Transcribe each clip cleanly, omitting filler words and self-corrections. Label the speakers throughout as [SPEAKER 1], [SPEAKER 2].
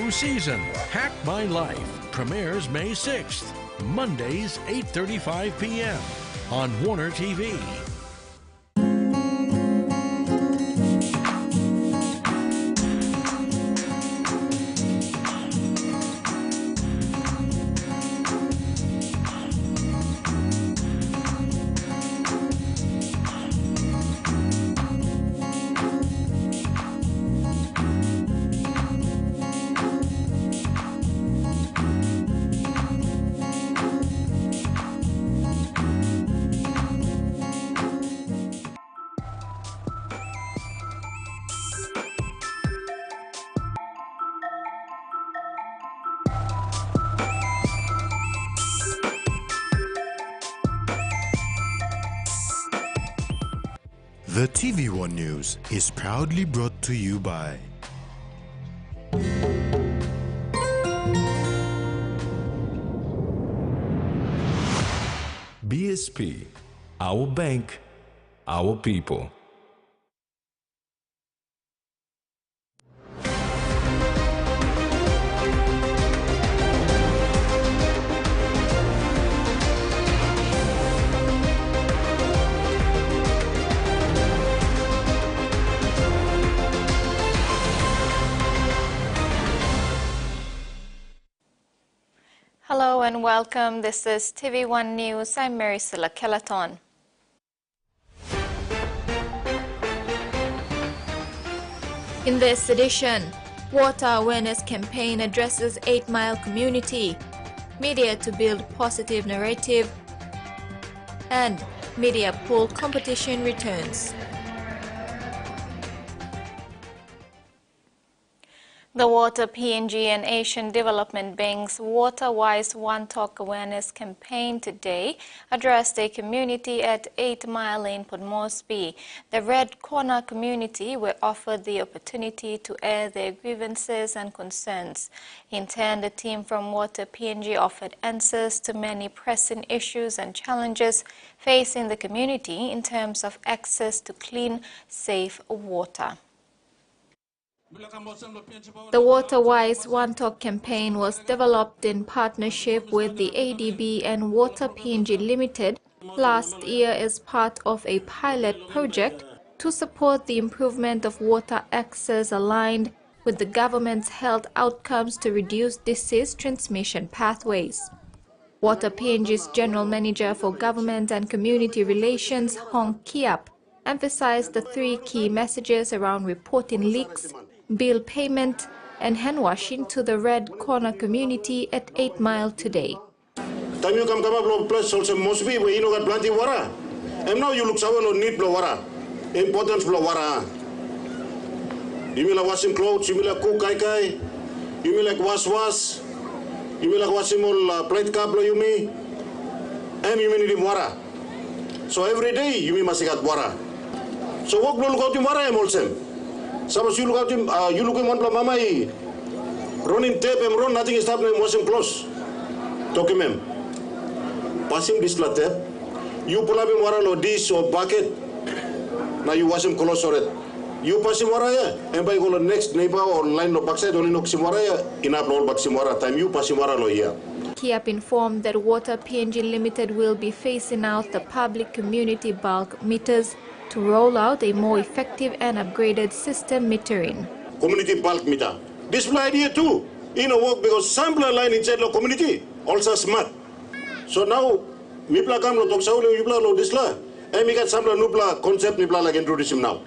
[SPEAKER 1] new season, Hack My Life, premieres May 6th, Mondays 8:35 p.m. on Warner TV.
[SPEAKER 2] The TVWAN News is proudly brought to you by
[SPEAKER 3] BSP, our bank, our people.
[SPEAKER 4] Hello and welcome. This is TV1 News. I'm Maricela Kelaton. In this edition, water awareness campaign addresses 8 Mile community, media to build positive narrative, and media pool competition returns. The Water PNG and Asian Development Bank's Water-Wise One Talk awareness campaign today addressed a community at 8 Mile in Port Moresby. The Red Corner community were offered the opportunity to air their grievances and concerns. In turn, the team from Water PNG offered answers to many pressing issues and challenges facing the community in terms of access to clean, safe water. The Water-Wise One Talk campaign was developed in partnership with the ADB and Water PNG Limited last year as part of a pilot project to support the improvement of water access aligned with the government's health outcomes to reduce disease transmission pathways. Water PNG's General Manager for Government and Community Relations, Hong Kiap, emphasized the 3 key messages around reporting leaks, bill payment, and hand washing to the Red Corner community at 8 Mile today.
[SPEAKER 5] Time you come up plus also Mosby where you know got plenty water. And now you look someone on need blow water. Importance blow water. You mean like washing clothes, you mean like cook kai, you mean like wash, you mean like washing all plate cup you mean, and you mean need water. So every day you mean must get water. So what blow look out in water I'm also. Suppose you look at him, you look at one blow mama running tape and run, nothing is happening, washing clothes. Talk him. Pass him this tape. You pull up him water or dish or bucket. Now you wash him clothes or it. You pass him water and by go to next neighbor or line of backside only no water enough all back water time you pass him water here.
[SPEAKER 4] Kiap informed that Water PNG Limited will be phasing out the public community bulk meters to roll out a more effective and upgraded system metering.
[SPEAKER 5] Community bulk meter. Display idea too. In a work because sampler line inside the community also smart. So now mipla kam lo toksa lo yupla lo disla. And we got sampler nupla concept nipla like introduce him now.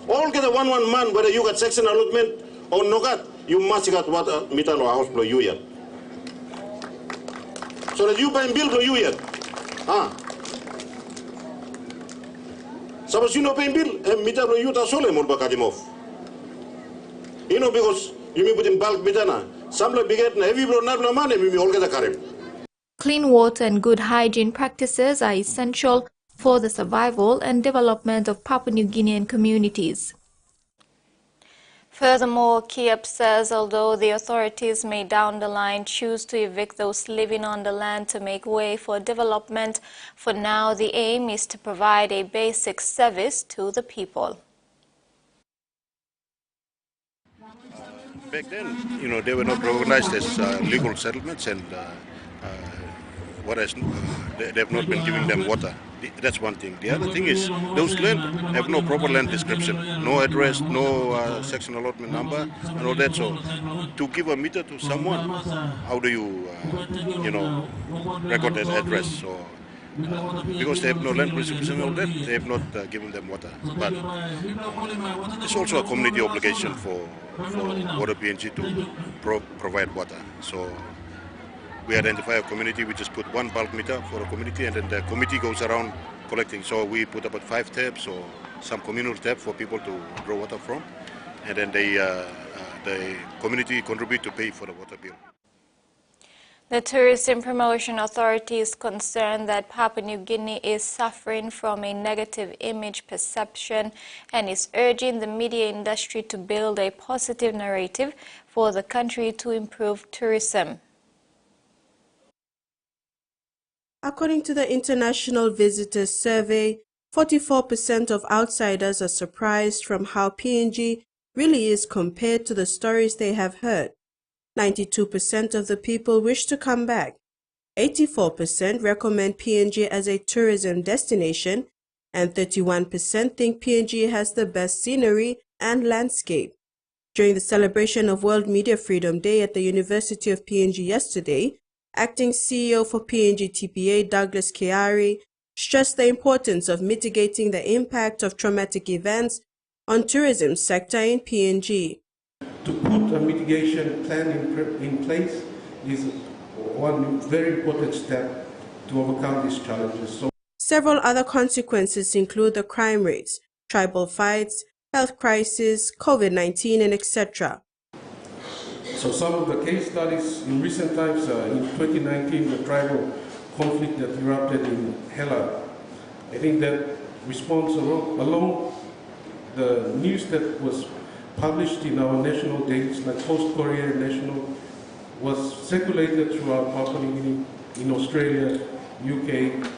[SPEAKER 5] All get a one man whether you got section allotment or no got you must got water meter lo house blow you yet. So that you buy and bill blow you yet. Suppose you know paying bill, and meter you ta sole more bakadimov. You know because you may put in bulk meter na, sample biget na heavy blow na blow money we all get a carry.
[SPEAKER 4] Clean water and good hygiene practices are essential for the survival and development of Papua New Guinean communities. Furthermore, Kiap says although the authorities may down the line choose to evict those living on the land to make way for development, for now the aim is to provide a basic service to the people.
[SPEAKER 5] back then, they were not recognized as legal settlements, and what else? They have not been giving them water. That's one thing. The other thing is those land have no proper land description, no address, no section allotment number, and all that. So to give a meter to someone, how do you, record that address? So because they have no land description and all that, they have not given them water. But it's also a community obligation for Water PNG to provide water. So we identify a community, we just put one bulk meter for a community, and then the committee goes around collecting. So we put about 5 taps or some communal tap for people to draw water from, and then the community contribute to pay for the water bill.
[SPEAKER 4] The Tourism Promotion Authority is concerned that Papua New Guinea is suffering from a negative image perception and is urging the media industry to build a positive narrative for the country to improve tourism.
[SPEAKER 6] According to the International Visitors Survey, 44% of outsiders are surprised from how PNG really is compared to the stories they have heard. 92% of the people wish to come back. 84% recommend PNG as a tourism destination, and 31% think PNG has the best scenery and landscape. During the celebration of World Media Freedom Day at the University of PNG yesterday, Acting CEO for PNG TPA Douglas Kiari stressed the importance of mitigating the impact of traumatic events on tourism sector in PNG.
[SPEAKER 7] To put a mitigation plan in place is one very important step to overcome these challenges.
[SPEAKER 6] Several other consequences include the crime rates, tribal fights, health crisis, COVID-19, and etc.
[SPEAKER 7] So some of the case studies in recent times, in 2019, the tribal conflict that erupted in Hela. I think that response along the news that was published in our national dailies like Post Courier National was circulated throughout Papua New Guinea, in Australia, UK,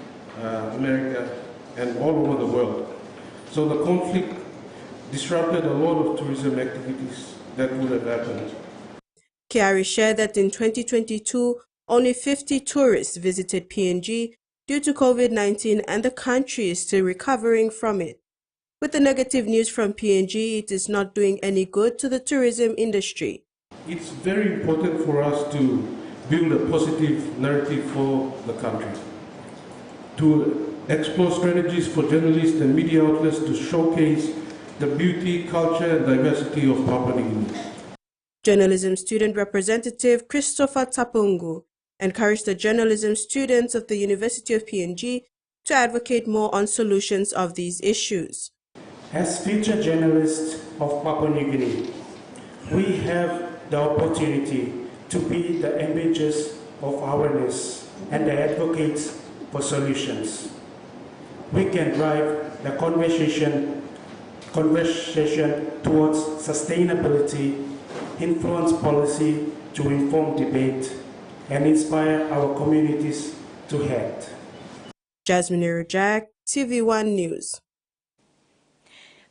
[SPEAKER 7] America, and all over the world. So the conflict disrupted a lot of tourism activities that would have happened.
[SPEAKER 6] Kiari shared that in 2022, only 50 tourists visited PNG due to COVID-19, and the country is still recovering from it. With the negative news from PNG, it is not doing any good to the tourism industry.
[SPEAKER 7] It's very important for us to build a positive narrative for the country, to explore strategies for journalists and media outlets to showcase the beauty, culture, and diversity of Papua New Guinea.
[SPEAKER 6] Journalism student representative Christopher Tapungu encouraged the journalism students of the University of PNG to advocate more on solutions of these issues.
[SPEAKER 8] As future journalists of Papua New Guinea, we have the opportunity to be the ambassadors of awareness and the advocates for solutions. We can drive the conversation towards sustainability, influence policy to inform debate, and inspire our communities to act.
[SPEAKER 6] Jasmine Irujak, TVWAN News.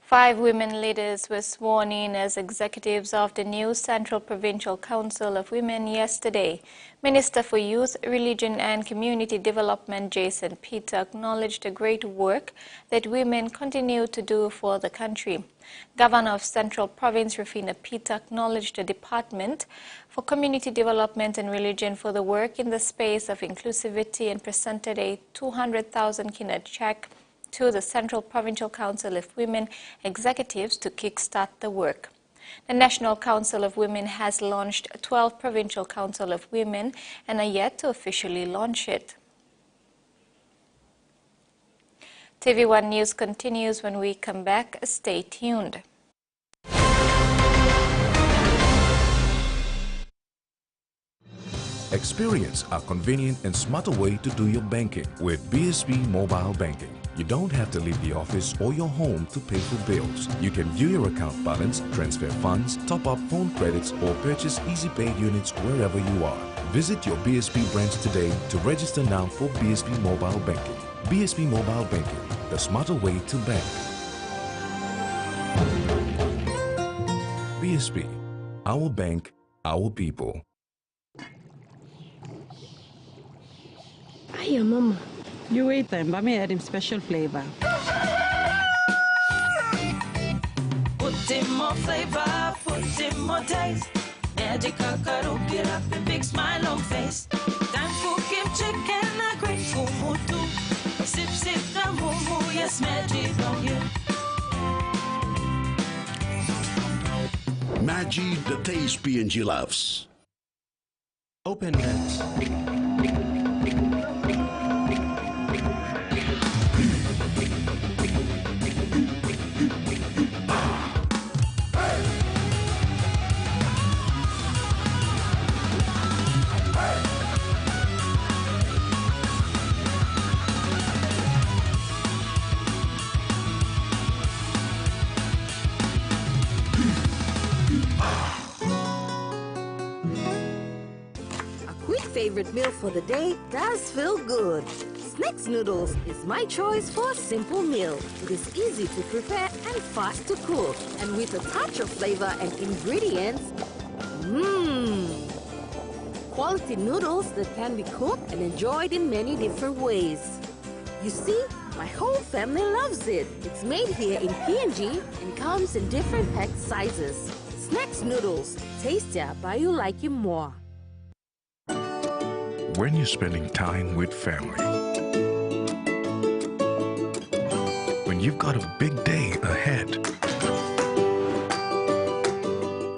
[SPEAKER 4] 5 women leaders were sworn in as executives of the new Central Provincial Council of Women yesterday. Minister for Youth, Religion and Community Development Jason Peter acknowledged the great work that women continue to do for the country. Governor of Central Province Rufina Peter acknowledged the Department for Community Development and Religion for the work in the space of inclusivity and presented a 200,000 kina check to the Central Provincial Council of Women executives to kickstart the work. The National Council of Women has launched 12 Provincial Council of Women and are yet to officially launch it. TV1 News continues when we come back. Stay tuned.
[SPEAKER 3] Experience a convenient and smarter way to do your banking with BSB Mobile Banking. You don't have to leave the office or your home to pay for bills. You can view your account balance, transfer funds, top up phone credits, or purchase Easy Pay units wherever you are. Visit your BSB branch today to register now for BSB Mobile Banking. BSB Mobile Banking, the smarter way to bank. BSB, Our bank, our people.
[SPEAKER 9] Hiya, Mama. You wait then, but me add him special flavor.
[SPEAKER 10] Put in more flavor, put in more taste. Magic kakaru, get up and big smile on face. Time for kimchi and a great kumutu. Sip, sip, the mumu, yes, magic on you.
[SPEAKER 11] Maggi, the taste PNG loves.
[SPEAKER 2] Open Nets.
[SPEAKER 12] Favorite meal for the day does feel good. Snacks noodles is my choice for a simple meal. It is easy to prepare and fast to cook. And with a touch of flavor and ingredients, quality noodles that can be cooked and enjoyed in many different ways. You see, my whole family loves it. It's made here in PNG and comes in different pack sizes. Snacks noodles, tastier but you like it more.
[SPEAKER 3] When you're spending time with family, when you've got a big day ahead,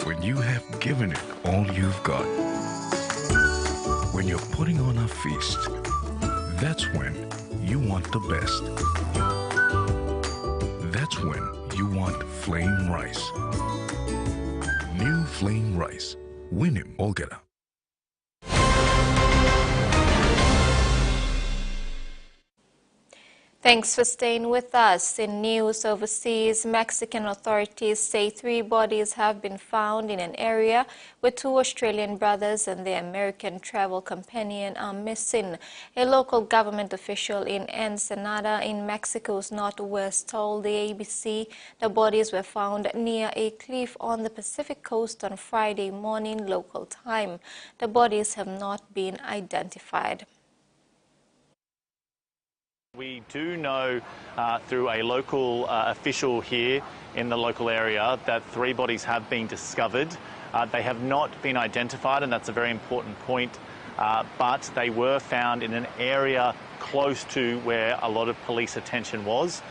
[SPEAKER 3] when you have given it all you've got, when you're putting on a feast, that's when you want the best. That's when you want flame rice. New flame rice. Win him, Olgeta.
[SPEAKER 4] Thanks for staying with us. In news overseas, Mexican authorities say 3 bodies have been found in an area where 2 Australian brothers and their American travel companion are missing. A local government official in Ensenada in Mexico's northwest told the ABC the bodies were found near a cliff on the Pacific coast on Friday morning local time. The bodies have not been identified.
[SPEAKER 13] We do know through a local official here in the local area that 3 bodies have been discovered. They have not been identified, and that's a very important point, but they were found in an area close to where a lot of police attention was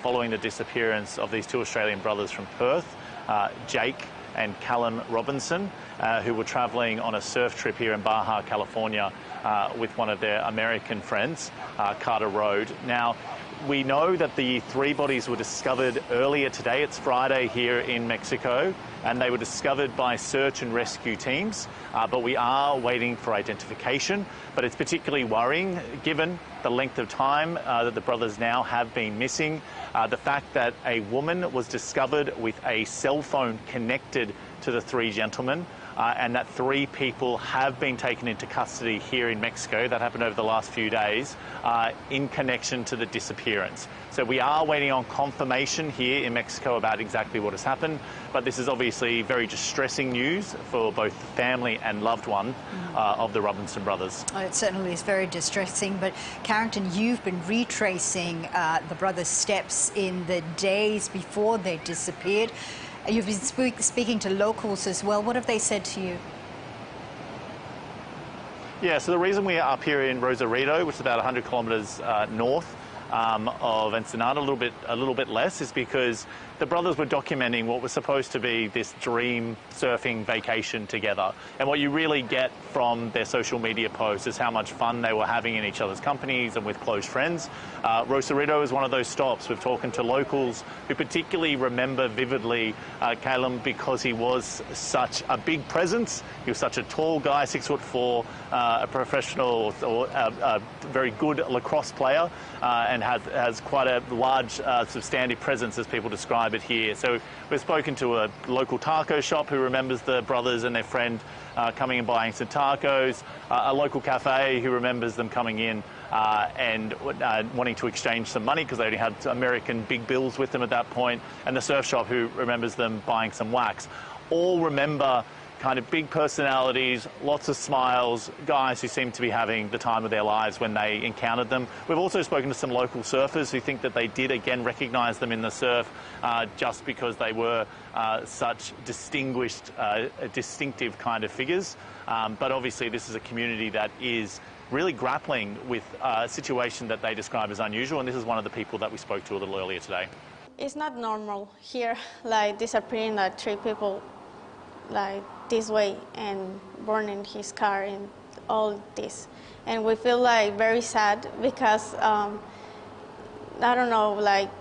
[SPEAKER 13] following the disappearance of these 2 Australian brothers from Perth, Jake and Callum Robinson, who were travelling on a surf trip here in Baja, California, with one of their American friends, Carter Road. Now, we know that the 3 bodies were discovered earlier today. It's Friday here in Mexico, and they were discovered by search and rescue teams, but we are waiting for identification. But it's particularly worrying given the length of time that the brothers now have been missing. The fact that a woman was discovered with a cell phone connected to the 3 gentlemen, and that 3 people have been taken into custody here in Mexico. That happened over the last few days in connection to the disappearance. So we are waiting on confirmation here in Mexico about exactly what has happened, but this is obviously very distressing news for both the family and loved one of the Robinson brothers.
[SPEAKER 14] Oh, it certainly is very distressing, but Carrington, you've been retracing the brothers' steps in the days before they disappeared. You've been speaking to locals as well. What have they said to you?
[SPEAKER 13] Yeah, so the reason we are up here in Rosarito, which is about 100 kilometres north of Ensenada, a little bit less, is because the brothers were documenting what was supposed to be this dream surfing vacation together. And what you really get from their social media posts is how much fun they were having in each other's companies and with close friends. Rosarito is one of those stops. We've talked to locals who particularly remember vividly Calum because he was such a big presence. He was such a tall guy, 6'4", a professional or a very good lacrosse player, and has quite a large substantive presence, as people describe it here. So we've spoken to a local taco shop who remembers the brothers and their friend coming and buying some tacos, a local cafe who remembers them coming in and wanting to exchange some money because they only had American big bills with them at that point, and the surf shop who remembers them buying some wax. All remember kind of big personalities, lots of smiles, guys who seem to be having the time of their lives when they encountered them. We've also spoken to some local surfers who think that they did again recognise them in the surf just because they were such distinguished, distinctive kind of figures. But obviously this is a community that is really grappling with a situation that they describe as unusual, and this is one of the people that we spoke to a little earlier today.
[SPEAKER 15] It's not normal here, like disappearing like 3 people like this way and burning his car and all this. And we feel like very sad because, I don't know, like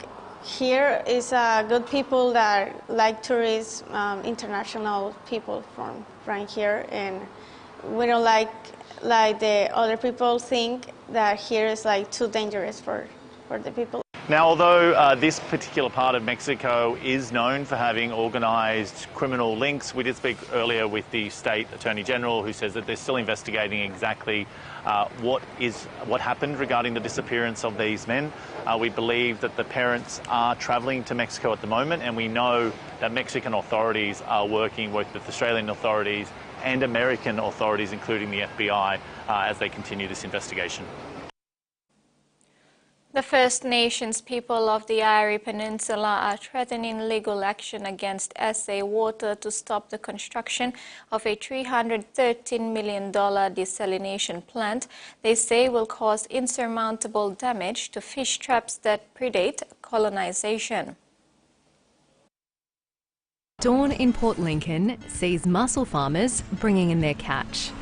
[SPEAKER 15] here is good people that like tourists, international people from right here, and we don't like the other people think that here is like too dangerous for the people.
[SPEAKER 13] Now, although this particular part of Mexico is known for having organised criminal links, we did speak earlier with the State Attorney General, who says that they're still investigating exactly what happened regarding the disappearance of these men. We believe that the parents are travelling to Mexico at the moment, and we know that Mexican authorities are working with Australian authorities and American authorities, including the FBI, as they continue this investigation.
[SPEAKER 4] The First Nations people of the Eyre Peninsula are threatening legal action against SA Water to stop the construction of a $313 million desalination plant they say will cause insurmountable damage to fish traps that predate colonization.
[SPEAKER 16] Dawn in Port Lincoln sees mussel farmers bringing in their catch.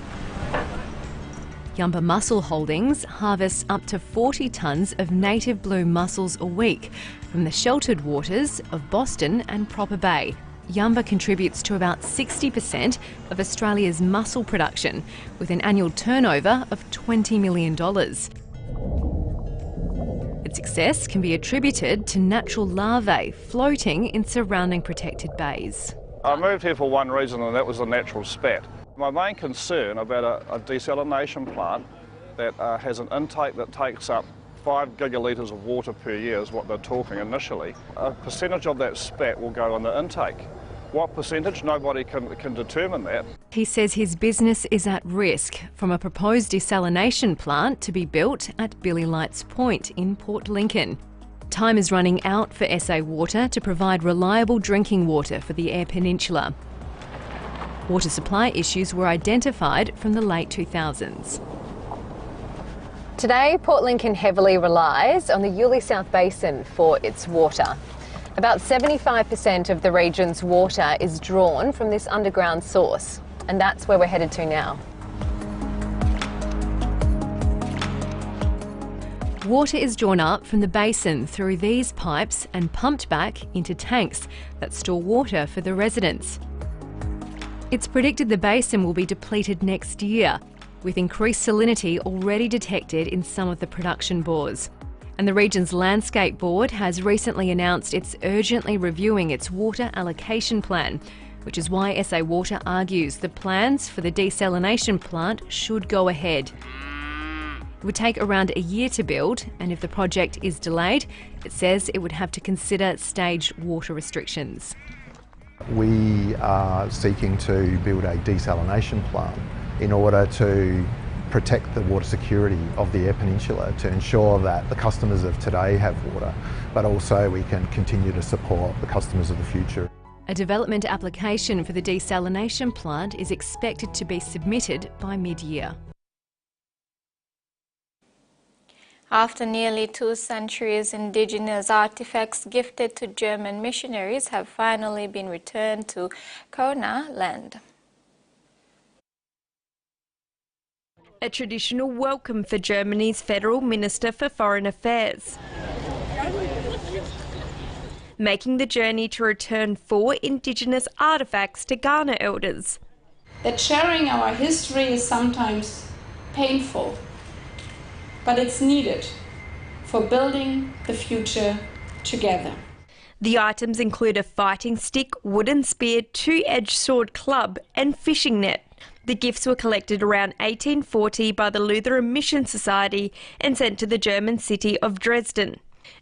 [SPEAKER 16] Yamba Mussel Holdings harvests up to 40 tonnes of native blue mussels a week from the sheltered waters of Boston and Proper Bay. Yamba contributes to about 60% of Australia's mussel production, with an annual turnover of $20 million. Its success can be attributed to natural larvae floating in surrounding protected bays.
[SPEAKER 17] I moved here for one reason, and that was the natural spat. My main concern about a desalination plant that has an intake that takes up 5 gigalitres of water per year is what they're talking initially. A percentage of that spat will go on the intake. What percentage? Nobody can determine that.
[SPEAKER 16] He says his business is at risk from a proposed desalination plant to be built at Billy Lights Point in Port Lincoln. Time is running out for SA Water to provide reliable drinking water for the Eyre Peninsula. Water supply issues were identified from the late 2000s.
[SPEAKER 18] Today, Port Lincoln heavily relies on the Yulee South Basin for its water. About 75% of the region's water is drawn from this underground source, and that's where we're headed to now.
[SPEAKER 16] Water is drawn up from the basin through these pipes and pumped back into tanks that store water for the residents. It's predicted the basin will be depleted next year, with increased salinity already detected in some of the production bores. And the region's Landscape Board has recently announced it's urgently reviewing its water allocation plan, which is why SA Water argues the plans for the desalination plant should go ahead. It would take around a year to build, and if the project is delayed, it says it would have to consider staged water restrictions.
[SPEAKER 19] We are seeking to build a desalination plant in order to protect the water security of the Eyre Peninsula, to ensure that the customers of today have water, but also we can continue to support the customers of the future.
[SPEAKER 16] A development application for the desalination plant is expected to be submitted by mid-year.
[SPEAKER 4] After nearly 2 centuries, indigenous artifacts gifted to German missionaries have finally been returned to Kaurna land.
[SPEAKER 20] A traditional welcome for Germany's Federal Minister for Foreign Affairs, making the journey to return 4 indigenous artifacts to Ghana elders.
[SPEAKER 21] That sharing our history is sometimes painful, but it's needed for building the future together.
[SPEAKER 20] The items include a fighting stick, wooden spear, 2-edged sword club and fishing net. The gifts were collected around 1840 by the Lutheran Mission Society and sent to the German city of Dresden.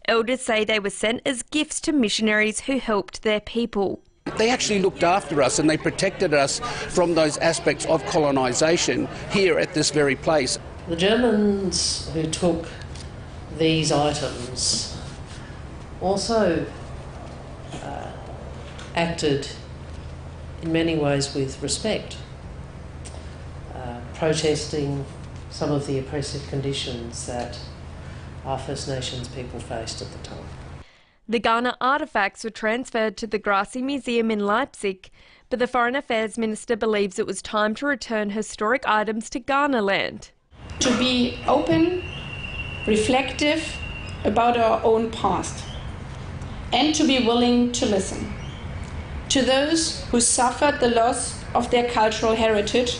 [SPEAKER 20] Elders say they were sent as gifts to missionaries who helped their people.
[SPEAKER 1] They actually looked after us and they protected us from those aspects of colonisation here at this very place.
[SPEAKER 22] The Germans who took these items also acted in many ways with respect, protesting some of the oppressive conditions that our First Nations people faced at the time.
[SPEAKER 20] The Ghana artefacts were transferred to the Grassy Museum in Leipzig, but the Foreign Affairs Minister believes it was time to return historic items to Ghana land.
[SPEAKER 21] To be open, reflective about our own past, and to be willing to listen to those who suffered the loss of their cultural heritage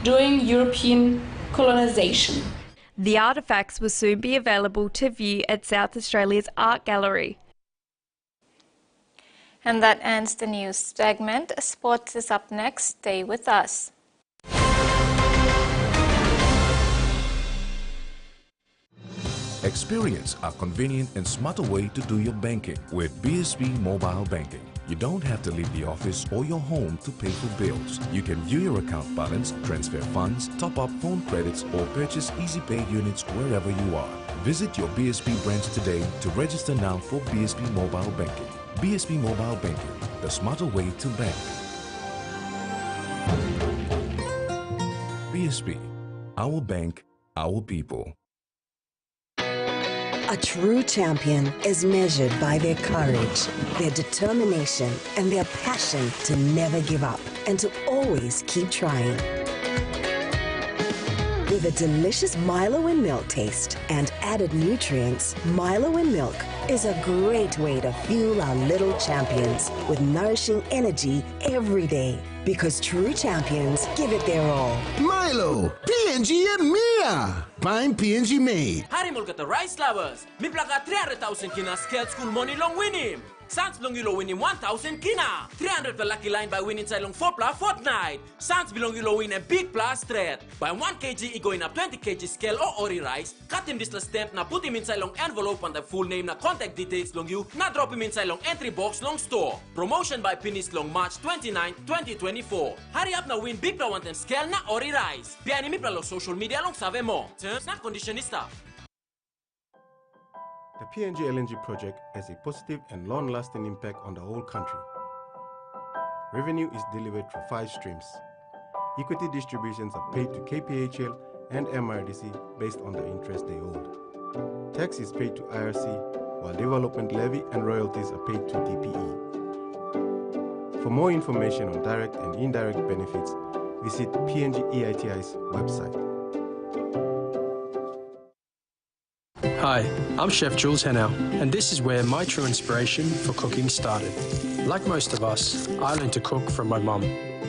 [SPEAKER 21] during European colonization.
[SPEAKER 20] The artefacts will soon be available to view at South Australia's Art Gallery.
[SPEAKER 4] And that ends the news segment. Sports is up next. Stay with us.
[SPEAKER 3] Experience a convenient and smarter way to do your banking with BSB Mobile Banking. You don't have to leave the office or your home to pay for bills. You can view your account balance, transfer funds, top up phone credits, or purchase Easy Pay units wherever you are. Visit your BSB branch today to register now for BSB Mobile Banking. BSB Mobile Banking, the smarter way to bank. BSB, our bank, our people.
[SPEAKER 23] A true champion is measured by their courage, their determination, and their passion to never give up and to always keep trying. With a delicious Milo and milk taste and added nutrients, Milo and milk is a great way to fuel our little champions with nourishing energy every day. Because true champions give it their all.
[SPEAKER 24] Milo, PNG and Mia. Pine PNG made.
[SPEAKER 25] Hari mulga the rice lovers. Mi plaga 300,000 kina scaled school money long winning. Sans belong you win him 1,000 kina. 300 the lucky line by winning side long 4 plus fortnight. Sans belong you win a big plus thread. By 1 kg he going up 20 kg scale or ori rice. Cut him this stamp na put him inside long envelope and the full name na contact details long you. Na drop him inside long entry box long store. Promotion by Pinis long March 29, 2024. Hurry up now win big plus 1 scale na ori rice. Piani mi long social media long save mo. Terms na conditionista.
[SPEAKER 26] The PNG LNG project has a positive and long-lasting impact on the whole country. Revenue is delivered through 5 streams. Equity distributions are paid to KPHL and MRDC based on the interest they hold. Tax is paid to IRC, while development levy and royalties are paid to DPE. For more information on direct and indirect benefits, visit PNG EITI's website.
[SPEAKER 27] Hi, I'm Chef Jules Henow, and this is where my true inspiration for cooking started. Like most of us, I learned to cook from my mum.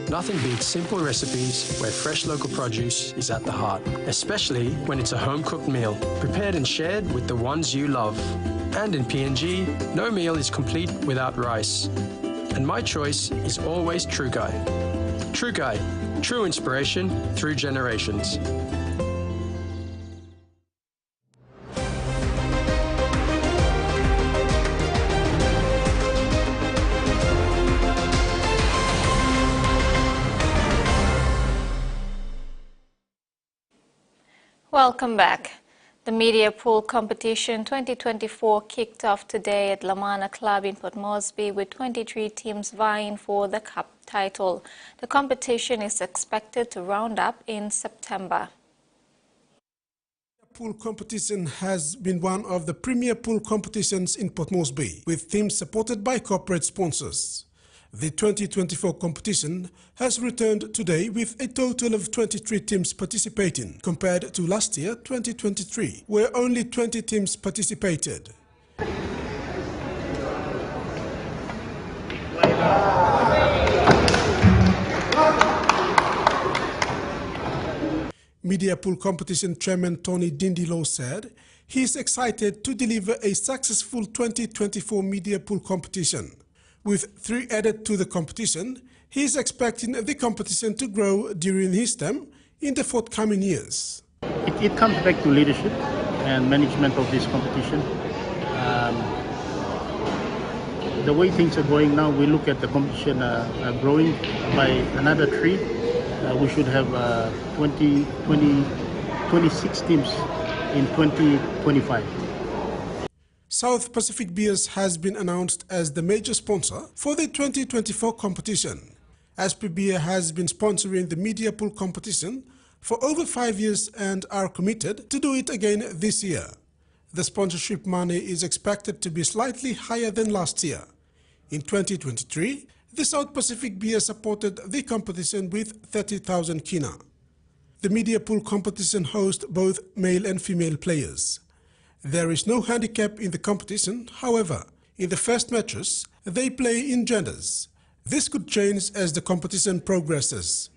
[SPEAKER 27] Nothing beats simple recipes where fresh local produce is at the heart, especially when it's a home-cooked meal, prepared and shared with the ones you love. And in PNG, no meal is complete without rice. And my choice is always Trukai. Trukai, true inspiration through generations.
[SPEAKER 4] Welcome back. The Media Pool Competition 2024 kicked off today at Lamana Club in Port Moresby with 23 teams vying for the cup title. The competition is expected to round up in September.
[SPEAKER 28] Pool competition has been one of the premier pool competitions in Port Moresby, with teams supported by corporate sponsors. The 2024 competition has returned today with a total of 23 teams participating, compared to last year, 2023, where only 20 teams participated. Media Pool Competition Chairman Tony Dindilo said he is excited to deliver a successful 2024 Media Pool competition. With 3 added to the competition, he is expecting the competition to grow during his term in the forthcoming years.
[SPEAKER 29] It comes back to leadership and management of this competition. the way things are going now, we look at the competition growing by another 3. We should have 26 teams in 2025.
[SPEAKER 28] South Pacific Beers has been announced as the major sponsor for the 2024 competition. SP Beer has been sponsoring the media pool competition for over 5 years and are committed to do it again this year. The sponsorship money is expected to be slightly higher than last year. In 2023, the South Pacific Beer supported the competition with 30,000 kina. The media pool competition hosts both male and female players. There is no handicap in the competition, however, in the first matches, they play in genders. This could change as the competition progresses.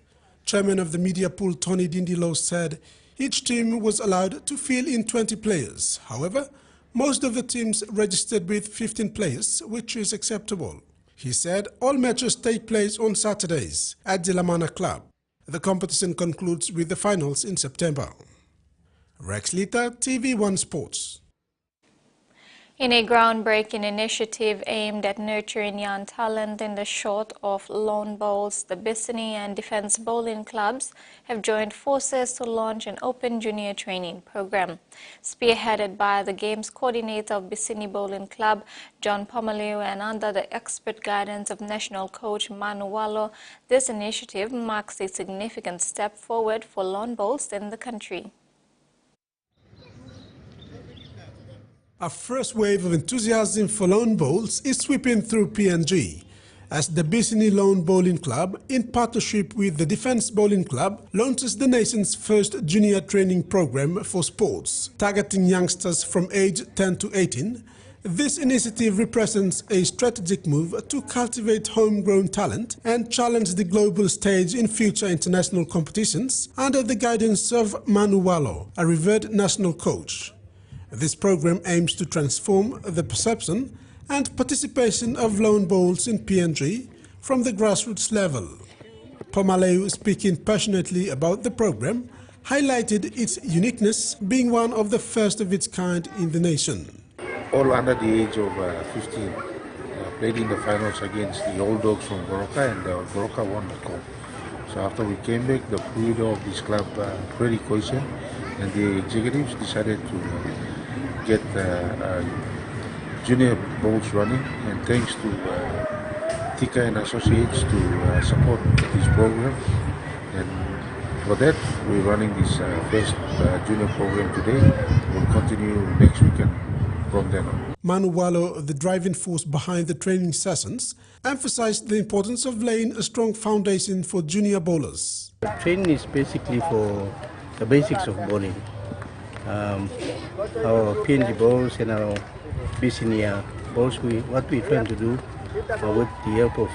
[SPEAKER 28] Chairman of the media pool, Tony Dindilo, said each team was allowed to fill in 20 players. However, most of the teams registered with 15 players, which is acceptable. He said all matches take place on Saturdays at the Lamana Club. The competition concludes with the finals in September. Rex Lita, TV1 Sports.
[SPEAKER 4] In a groundbreaking initiative aimed at nurturing young talent in the short of lawn bowls, the Bissini and Defence Bowling Clubs have joined forces to launch an open junior training program. Spearheaded by the Games Coordinator of Bissini Bowling Club, John Pomaleu, and under the expert guidance of national coach Manu Walo, this initiative marks a significant step forward for lawn bowls in the country.
[SPEAKER 28] A first wave of enthusiasm for lawn bowls is sweeping through PNG as the Bissini Lawn Bowling Club, in partnership with the Defence Bowling Club, launches the nation's first junior training program for sports, targeting youngsters from age 10 to 18. This initiative represents a strategic move to cultivate homegrown talent and challenge the global stage in future international competitions under the guidance of Manu Walo, a revered national coach. This program aims to transform the perception and participation of lawn bowls in PNG from the grassroots level. Pomaleu, speaking passionately about the program, highlighted its uniqueness, being one of the first of its kind in the nation.
[SPEAKER 2] All under the age of 15 played in the finals against the old dogs from Goroka, and Goroka won the cup. So after we came back, the leader of this club, Freddy Koisen, and the executives decided to get junior bowls running, and thanks to Tika and Associates to support this program. And for that, we're running this first junior program today. We'll continue next weekend from then on.
[SPEAKER 28] Manu Walo, the driving force behind the training sessions, emphasized the importance of laying a strong foundation for junior bowlers.
[SPEAKER 29] Training is basically for the basics of bowling. Our PNG bowls and our Bissini bowls, what we're trying to do with the help of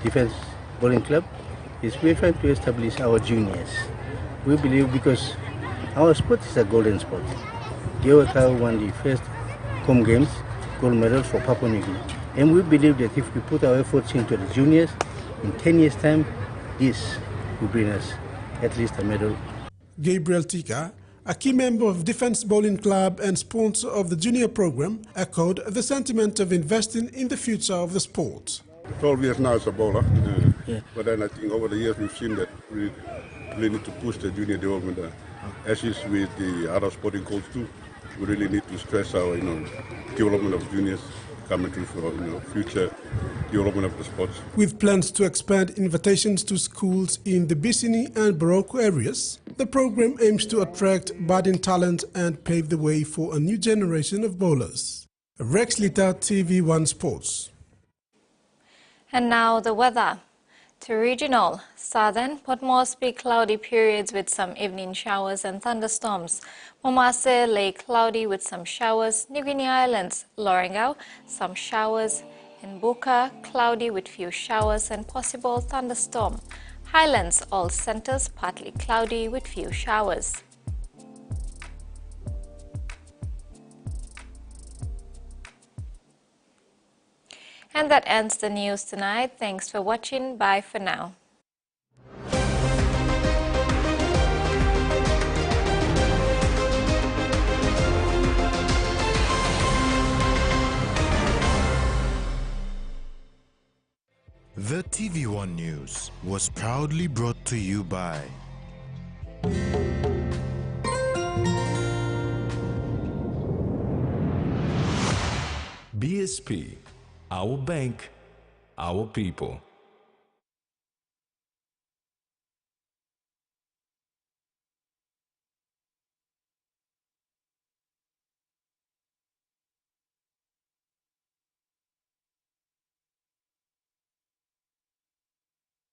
[SPEAKER 29] Defence Bowling Club is we're trying to establish our juniors. We believe because our sport is a golden sport. Geo won the first home games, gold medals for Papua New Guinea. And we believe that if we put our efforts into the juniors, in 10 years' time, this will bring us at least a medal.
[SPEAKER 28] Gabriel Tika, a key member of Defence Bowling Club and sponsor of the junior program, echoed the sentiment of investing in the future of the sport.
[SPEAKER 5] 12 years now as a bowler, but then I think over the years we've seen that we really need to push the junior development. As is with the other sporting codes too, we really need to stress our development of juniors coming through for future development of the sports.
[SPEAKER 28] With plans to expand invitations to schools in the Bissini and Baroko areas, the program aims to attract budding talent and pave the way for a new generation of bowlers. Rex Lita, TV1 Sports.
[SPEAKER 4] And now the weather. To regional, southern Port Moresby cloudy periods with some evening showers and thunderstorms. Momase lay cloudy with some showers. New Guinea Islands, Lorengau, some showers. In Buka, cloudy with few showers and possible thunderstorm. Highlands, all centers partly cloudy with few showers. And that ends the news tonight. Thanks for watching. Bye for now.
[SPEAKER 6] TVWAN News was proudly brought to you by
[SPEAKER 3] BSP, our bank, our people.